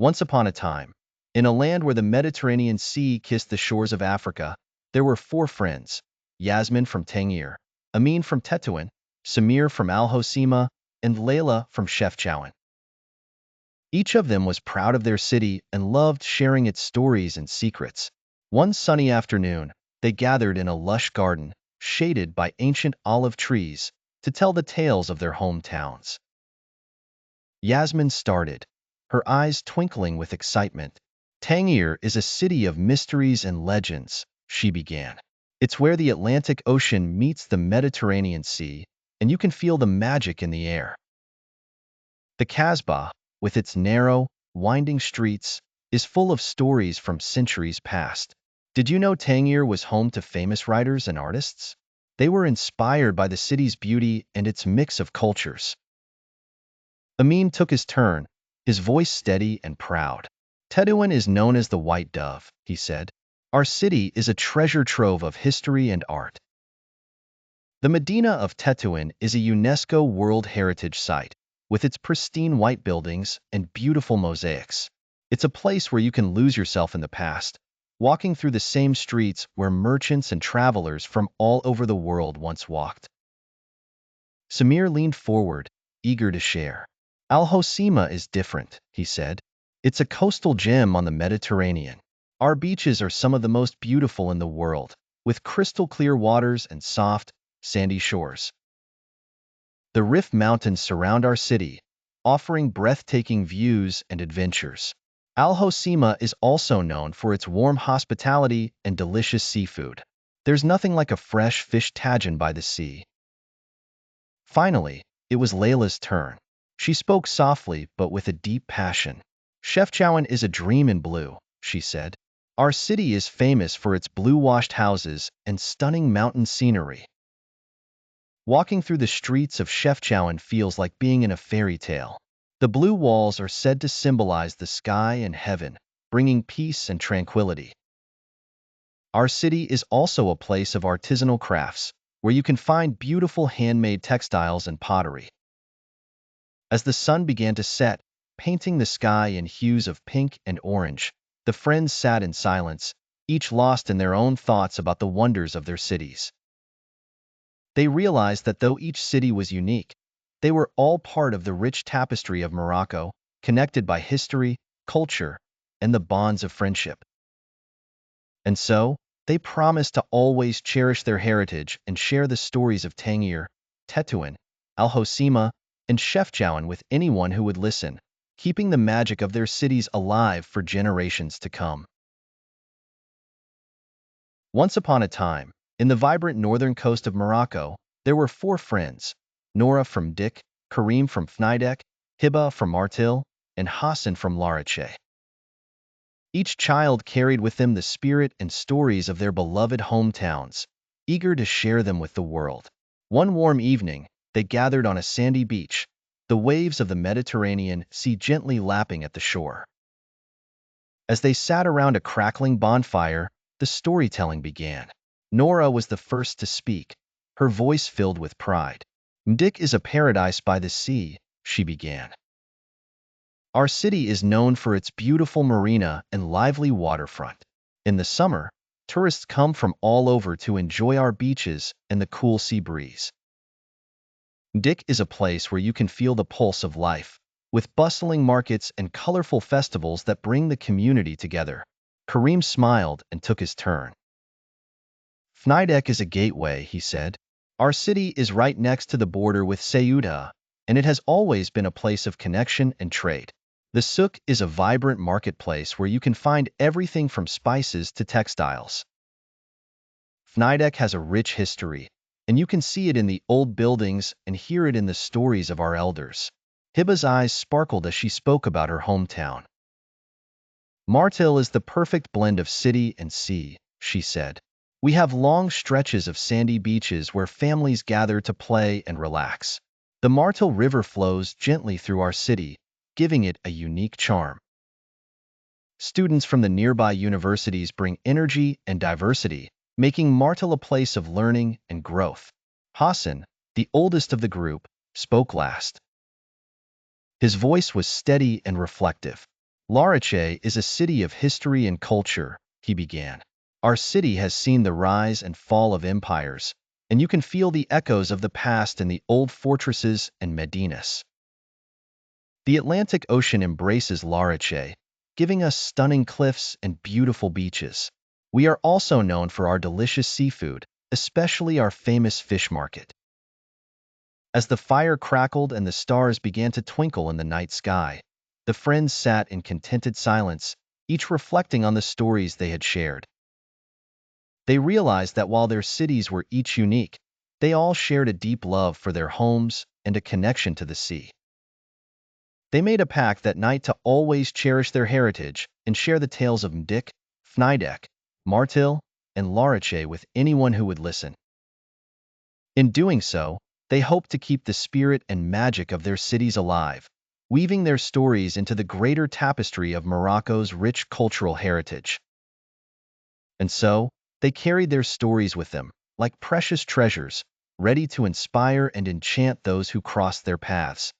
Once upon a time, in a land where the Mediterranean Sea kissed the shores of Africa, there were four friends: Yasmin from Tangier, Amin from Tetuan, Samir from Al Hosima, and Layla from Chefchaouen. Each of them was proud of their city and loved sharing its stories and secrets. One sunny afternoon, they gathered in a lush garden, shaded by ancient olive trees, to tell the tales of their hometowns. Yasmin started, her eyes twinkling with excitement. Tangier is a city of mysteries and legends, she began. It's where the Atlantic Ocean meets the Mediterranean Sea, and you can feel the magic in the air. The Kasbah, with its narrow, winding streets, is full of stories from centuries past. Did you know Tangier was home to famous writers and artists? They were inspired by the city's beauty and its mix of cultures. Amin took his turn, his voice steady and proud. Tetuan is known as the White Dove, he said. Our city is a treasure trove of history and art. The Medina of Tetuan is a UNESCO World Heritage Site, with its pristine white buildings and beautiful mosaics. It's a place where you can lose yourself in the past, walking through the same streets where merchants and travelers from all over the world once walked. Samir leaned forward, eager to share. Al Hosima is different, he said. It's a coastal gem on the Mediterranean. Our beaches are some of the most beautiful in the world, with crystal-clear waters and soft, sandy shores. The Rif Mountains surround our city, offering breathtaking views and adventures. Al Hosima is also known for its warm hospitality and delicious seafood. There's nothing like a fresh fish tagine by the sea. Finally, it was Layla's turn. She spoke softly but with a deep passion. Chefchaouen is a dream in blue, she said. Our city is famous for its blue-washed houses and stunning mountain scenery. Walking through the streets of Chefchaouen feels like being in a fairy tale. The blue walls are said to symbolize the sky and heaven, bringing peace and tranquility. Our city is also a place of artisanal crafts, where you can find beautiful handmade textiles and pottery. As the sun began to set, painting the sky in hues of pink and orange, the friends sat in silence, each lost in their own thoughts about the wonders of their cities. They realized that though each city was unique, they were all part of the rich tapestry of Morocco, connected by history, culture, and the bonds of friendship. And so, they promised to always cherish their heritage and share the stories of Tangier, Tetuan, Al Hosima, and Chefchaouen with anyone who would listen, keeping the magic of their cities alive for generations to come. Once upon a time, in the vibrant northern coast of Morocco, there were four friends: Nora from Dik, Karim from Fnidek, Hiba from Martil, and Hassan from Larache. Each child carried with them the spirit and stories of their beloved hometowns, eager to share them with the world. One warm evening, they gathered on a sandy beach, the waves of the Mediterranean Sea gently lapping at the shore. As they sat around a crackling bonfire, the storytelling began. Nora was the first to speak, her voice filled with pride. Dik is a paradise by the sea, she began. Our city is known for its beautiful marina and lively waterfront. In the summer, tourists come from all over to enjoy our beaches and the cool sea breeze. Dik is a place where you can feel the pulse of life, with bustling markets and colorful festivals that bring the community together. Karim smiled and took his turn. Fnidek is a gateway, he said. Our city is right next to the border with Ceuta, and it has always been a place of connection and trade. The souk is a vibrant marketplace where you can find everything from spices to textiles. Fnidek has a rich history, and you can see it in the old buildings and hear it in the stories of our elders. Hiba's eyes sparkled as she spoke about her hometown. Martil is the perfect blend of city and sea, she said. We have long stretches of sandy beaches where families gather to play and relax. The Martil River flows gently through our city, giving it a unique charm. Students from the nearby universities bring energy and diversity, making Martil a place of learning and growth. Hassan, the oldest of the group, spoke last. His voice was steady and reflective. Larache is a city of history and culture, he began. Our city has seen the rise and fall of empires, and you can feel the echoes of the past in the old fortresses and medinas. The Atlantic Ocean embraces Larache, giving us stunning cliffs and beautiful beaches. We are also known for our delicious seafood, especially our famous fish market. As the fire crackled and the stars began to twinkle in the night sky, the friends sat in contented silence, each reflecting on the stories they had shared. They realized that while their cities were each unique, they all shared a deep love for their homes and a connection to the sea. They made a pact that night to always cherish their heritage and share the tales of Mdik, Fnidek, Martil, and Larache with anyone who would listen. In doing so, they hoped to keep the spirit and magic of their cities alive, weaving their stories into the greater tapestry of Morocco's rich cultural heritage. And so, they carried their stories with them, like precious treasures, ready to inspire and enchant those who crossed their paths.